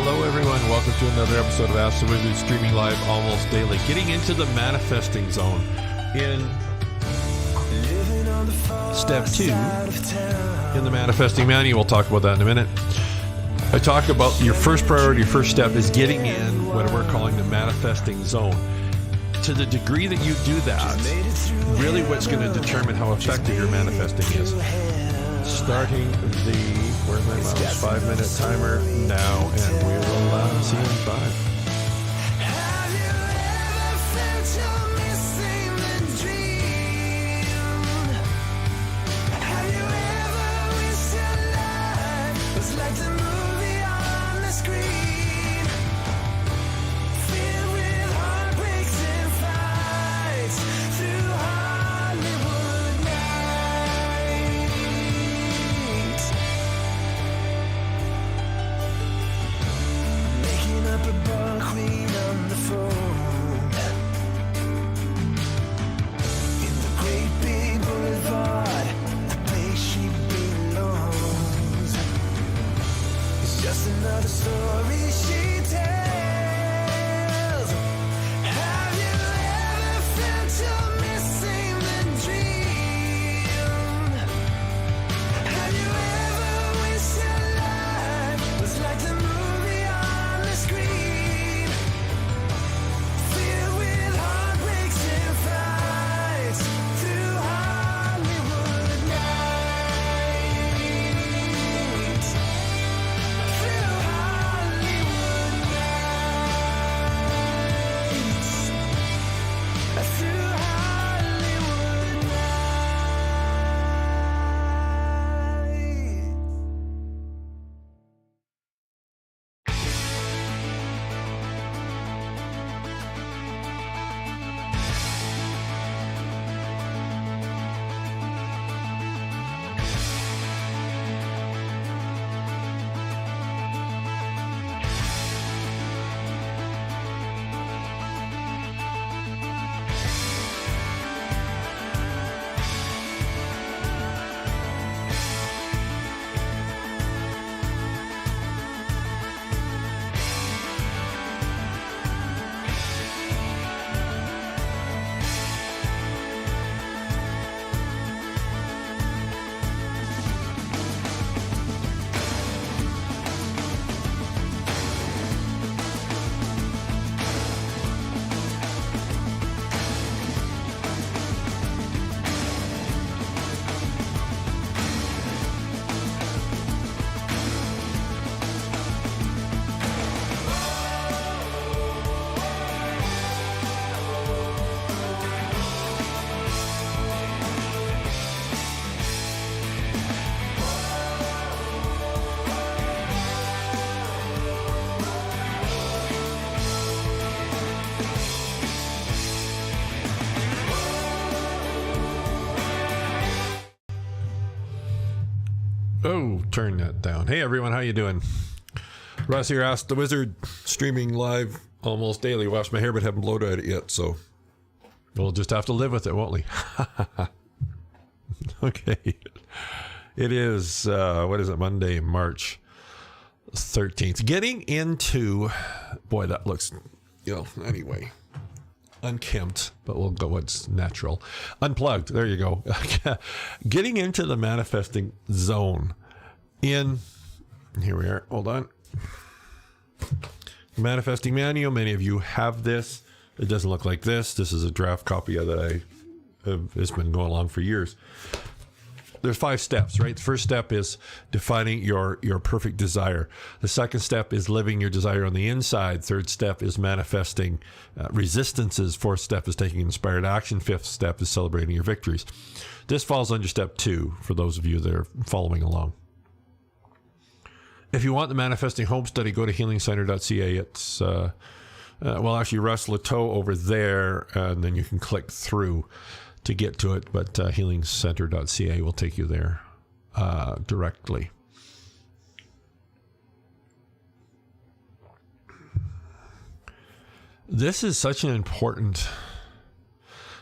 Hello, everyone. Welcome to another episode of Ask the Wizard, streaming live almost daily. Getting into the manifesting zone in step 2 in the manifesting manual. We'll talk about that in a minute. I talk about your first priority, your first step is getting in what we're calling the manifesting zone. To the degree that you do that, really what's going to determine how effective your manifesting is. Starting the, where's my mouse, 5-minute timer now, and we will see you in 5. Oh, turn that down. Hey, everyone. How you doing? Russ here, Ask the Wizard, streaming live almost daily. Washed my hair, but haven't blowed at it yet, so we'll just have to live with it, won't we? Okay. It is, what is it, Monday, March 13th. Getting into, boy, that looks, anyway, unkempt, but we'll go what's natural. Unplugged, there you go. Getting into the manifesting zone in, here we are, hold on. Manifesting manual, many of you have this. It doesn't look like this. This is a draft copy of that I have, it's been going along for years. There's 5 steps, right? The first step is defining your perfect desire. The second step is living your desire on the inside. Third step is manifesting resistances. Fourth step is taking inspired action. Fifth step is celebrating your victories. This falls under step 2 for those of you that are following along. If you want the manifesting home study, go to healingcenter.ca. It's, actually, Russ Leteau over there, and then you can click through to get to it, but healingcenter.ca will take you there directly. This is such an important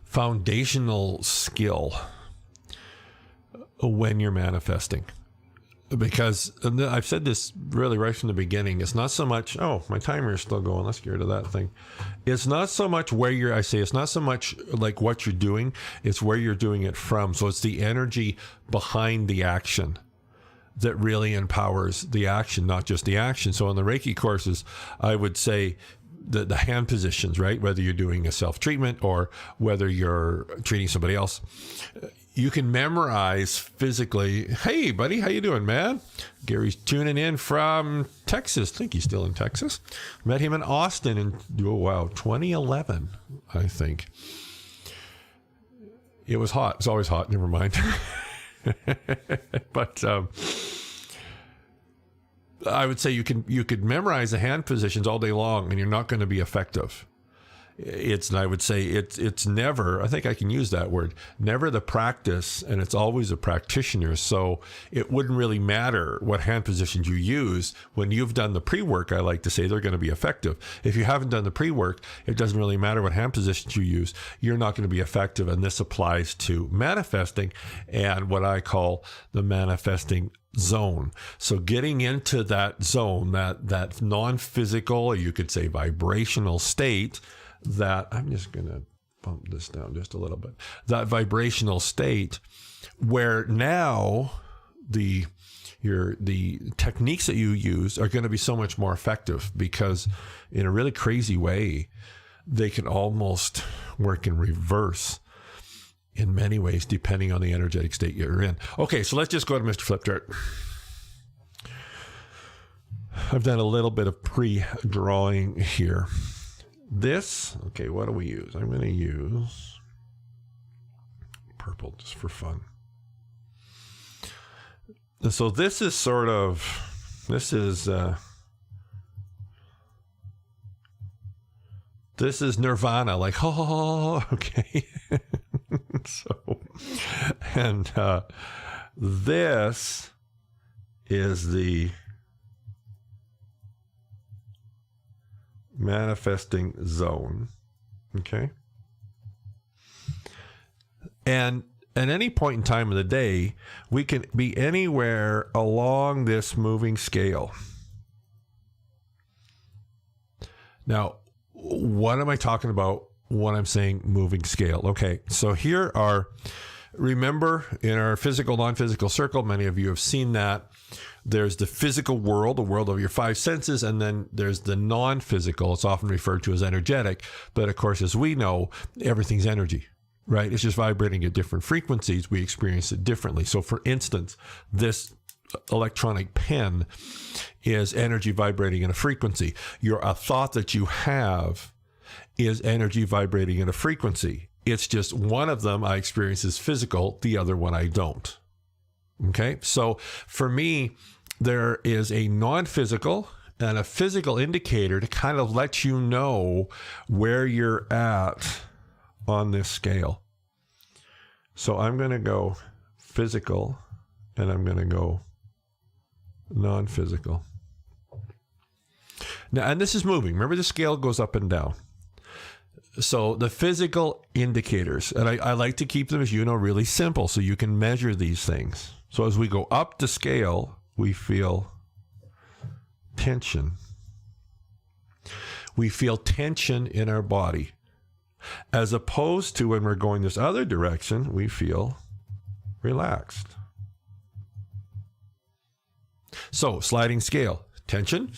foundational skill when you're manifesting. because and I've said this really right from the beginning. It's not so much, oh, my timer is still going. Let's get rid of that thing. It's not so much it's not so much like what you're doing. It's where you're doing it from. So it's the energy behind the action that really empowers the action, not just the action. So in the Reiki courses, I would say the hand positions, right? Whether you're doing a self-treatment or whether you're treating somebody else, you can memorize physically. Hey, buddy, how you doing, man? Gary's tuning in from Texas. I think he's still in Texas. Met him in Austin in, 2011, I think. It was hot. It's always hot. Never mind. But I would say you could memorize the hand positions all day long, and you're not going to be effective. I would say it's never, I think I can use that word, never the practice, and it's always a practitioner. So it wouldn't really matter what hand positions you use. When you've done the pre-work, I like to say they're going to be effective. If you haven't done the pre-work, it doesn't really matter what hand positions you use. You're not going to be effective. And this applies to manifesting and what I call the manifesting zone. So getting into that zone, that non-physical, or you could say vibrational state, that I'm just going to bump this down just a little bit, that vibrational state where now the techniques that you use are going to be so much more effective, because in a really crazy way, they can almost work in reverse in many ways, depending on the energetic state you're in. Okay, so let's just go to Mr. Flip Chart. I've done a little bit of pre-drawing here. This, okay, what do we use? I'm going to use purple just for fun. So this is this is Nirvana, like, oh, okay. And this is the manifesting zone, okay? And at any point in time of the day, we can be anywhere along this moving scale. Now, what am I talking about when I'm saying moving scale? Okay, so here are, remember in our physical, non-physical circle, many of you have seen that. There's the physical world, the world of your five senses, and then there's the non-physical. It's often referred to as energetic. But of course, as we know, everything's energy, right? It's just vibrating at different frequencies. We experience it differently. So for instance, this electronic pen is energy vibrating in a frequency. A thought that you have is energy vibrating in a frequency. It's just one of them I experience as physical, the other one I don't. Okay, so for me, there is a non-physical and a physical indicator to kind of let you know where you're at on this scale. So I'm going to go physical and I'm going to go non-physical. Now, and this is moving. Remember, the scale goes up and down. So the physical indicators, and I like to keep them, as you know, really simple so you can measure these things. So as we go up the scale, we feel tension. We feel tension in our body. As opposed to when we're going this other direction, we feel relaxed. So sliding scale, tension.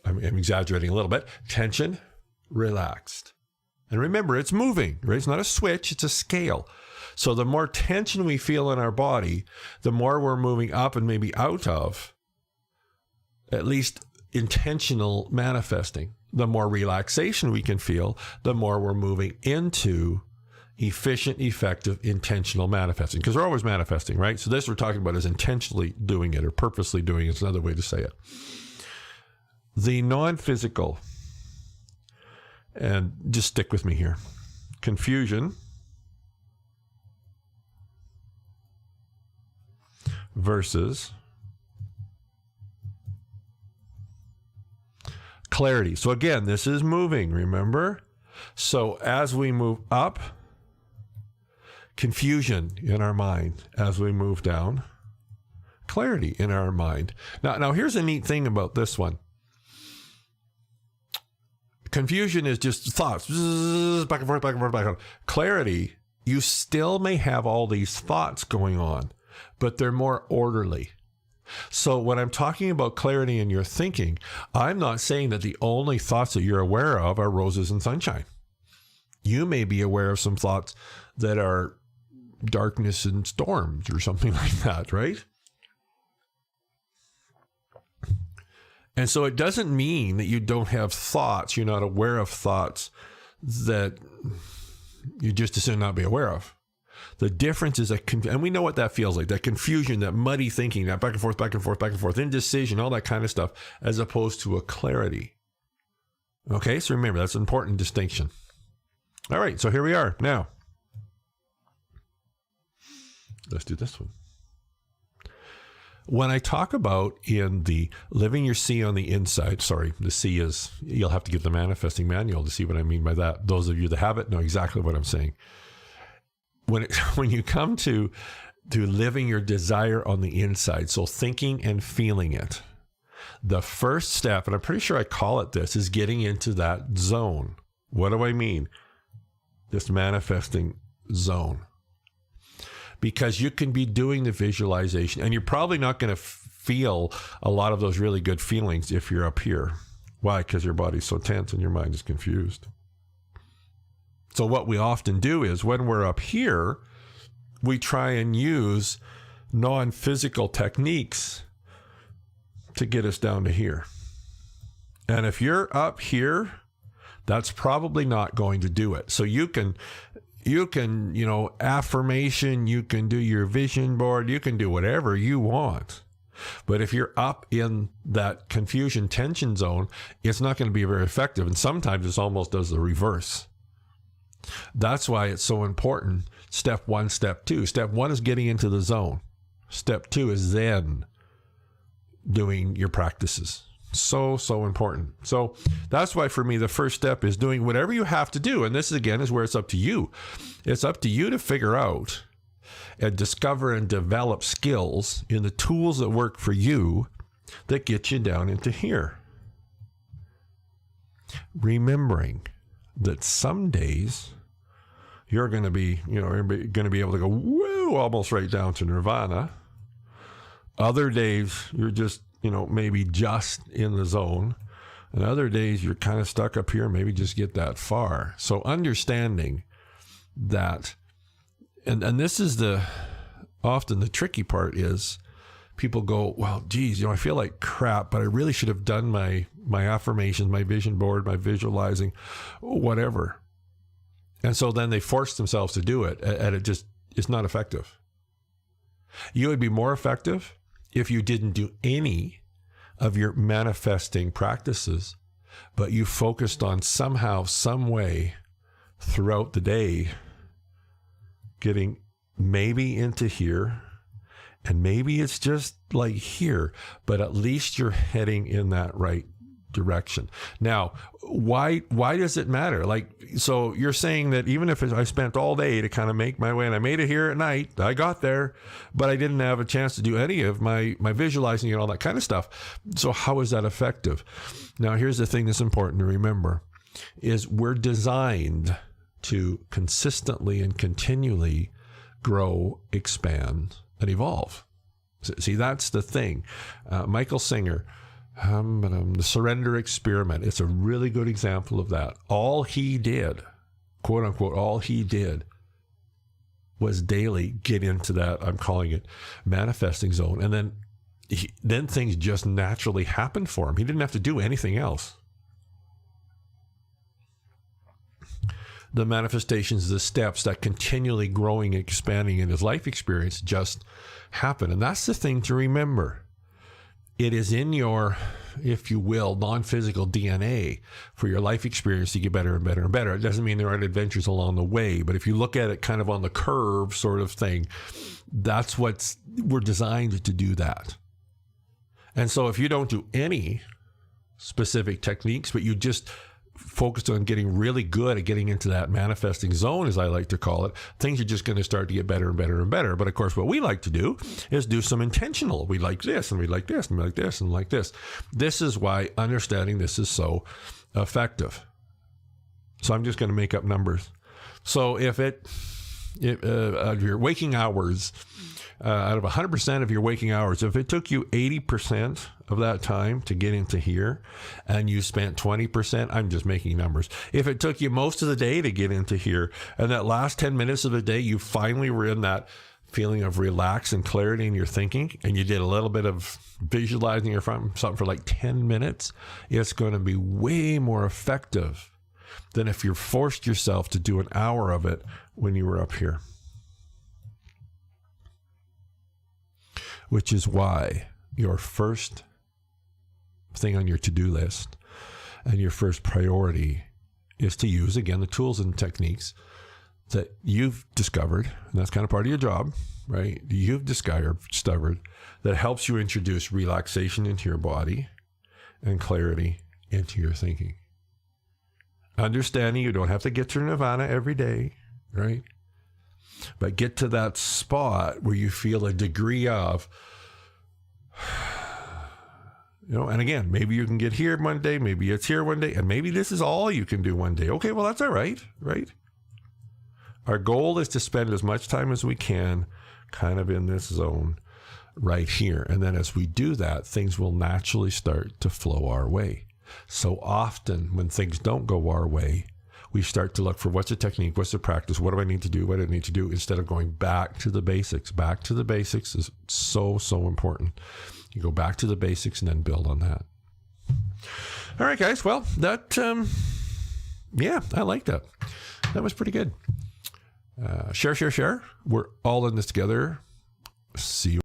I'm exaggerating a little bit. Tension, relaxed. And remember, it's moving, right? It's not a switch, it's a scale. So the more tension we feel in our body, the more we're moving up and maybe out of at least intentional manifesting. The more relaxation we can feel, the more we're moving into efficient, effective, intentional manifesting. Because we're always manifesting, right? So this we're talking about is intentionally doing it or purposely doing it. It's another way to say it. The non-physical, and just stick with me here, confusion versus clarity. So again, this is moving, remember? So as we move up, confusion in our mind. As we move down, clarity in our mind. Now here's a neat thing about this one. Confusion is just thoughts, back and forth, back and forth, back and forth. Clarity, you still may have all these thoughts going on, but they're more orderly. So when I'm talking about clarity in your thinking, I'm not saying that the only thoughts that you're aware of are roses and sunshine. You may be aware of some thoughts that are darkness and storms or something like that, right? And so it doesn't mean that you don't have thoughts, you're not aware of thoughts that you just as soon not be aware of. The difference is and we know what that feels like, that confusion, that muddy thinking, that back and forth, back and forth, back and forth, indecision, all that kind of stuff, as opposed to a clarity. Okay, so remember, that's an important distinction. All right, so here we are. Now, let's do this one. When I talk about in the living your C on the inside, sorry, the C is, you'll have to get the manifesting manual to see what I mean by that. Those of you that have it know exactly what I'm saying. When you come to living your desire on the inside, so thinking and feeling it, the first step, and I'm pretty sure I call it this, is getting into that zone. What do I mean? This manifesting zone. Because you can be doing the visualization, and you're probably not going to feel a lot of those really good feelings if you're up here. Why? Because your body's so tense and your mind is confused. So what we often do is when we're up here, we try and use non-physical techniques to get us down to here. And if you're up here, that's probably not going to do it. So you can, affirmation, you can do your vision board, you can do whatever you want. But if you're up in that confusion tension zone, it's not going to be very effective. And sometimes it almost does the reverse. That's why it's so important. Step one, step two. Step one is getting into the zone. Step two is then doing your practices. So important. So that's why for me, the first step is doing whatever you have to do. And this again is where it's up to you. It's up to you to figure out and discover and develop skills in the tools that work for you that get you down into here. Remembering that some days you're going to be, you're going to be able to go, woo, almost right down to nirvana. Other days you're just, maybe just in the zone. And other days you're kind of stuck up here, maybe just get that far. So understanding that, and this is often the tricky part is people go, well, geez, I feel like crap, but I really should have done my affirmations, my vision board, my visualizing, whatever. And so then they force themselves to do it, and it's not effective. You would be more effective if you didn't do any of your manifesting practices, but you focused on somehow, some way throughout the day, getting maybe into here, and maybe it's just like here, but at least you're heading in that right direction. Now, why does it matter? So you're saying that even if I spent all day to kind of make my way, and I made it here at night, I got there, but I didn't have a chance to do any of my visualizing and all that kind of stuff. So how is that effective? Now, here's the thing that's important to remember is we're designed to consistently and continually grow, expand, and evolve. See, that's the thing. Michael Singer, the surrender experiment. It's a really good example of that. All he did, quote unquote, all he did was daily get into that, I'm calling it manifesting zone. And then things just naturally happened for him. He didn't have to do anything else. The manifestations, the steps, that continually growing, expanding in his life experience just happen. And that's the thing to remember. It is in your, if you will, non-physical DNA for your life experience to get better and better and better. It doesn't mean there aren't adventures along the way, but if you look at it kind of on the curve sort of thing, that's we're designed to do that. And so if you don't do any specific techniques, but you just focused on getting really good at getting into that manifesting zone, as I like to call it, things are just going to start to get better and better and better. But of course, what we like to do is do some intentional. We like this, and we like this, and we like this, and like this. This is why understanding this is so effective. So I'm just going to make up numbers. So if your waking hours, out of 100% of your waking hours, if it took you 80% of that time to get into here and you spent 20%, I'm just making numbers. If it took you most of the day to get into here and that last 10 minutes of the day, you finally were in that feeling of relax and clarity in your thinking, and you did a little bit of visualizing or something for like 10 minutes, it's going to be way more effective than if you forced yourself to do an hour of it when you were up here. Which is why your first thing on your to-do list and your first priority is to use, again, the tools and techniques that you've discovered, and that's kind of part of your job, right? You've discovered that helps you introduce relaxation into your body and clarity into your thinking. Understanding you don't have to get to nirvana every day, right? But get to that spot where you feel a degree of, and again, maybe you can get here one day, maybe it's here one day, and maybe this is all you can do one day. Okay, well, that's all right, right? Our goal is to spend as much time as we can kind of in this zone right here. And then as we do that, things will naturally start to flow our way. So often when things don't go our way, we start to look for what's the technique, what's the practice, what do I need to do, what do I need to do, instead of going back to the basics. Back to the basics is so, so important. You go back to the basics and then build on that. All right, guys. Well, that, I like that. That was pretty good. Share. We're all in this together. See you.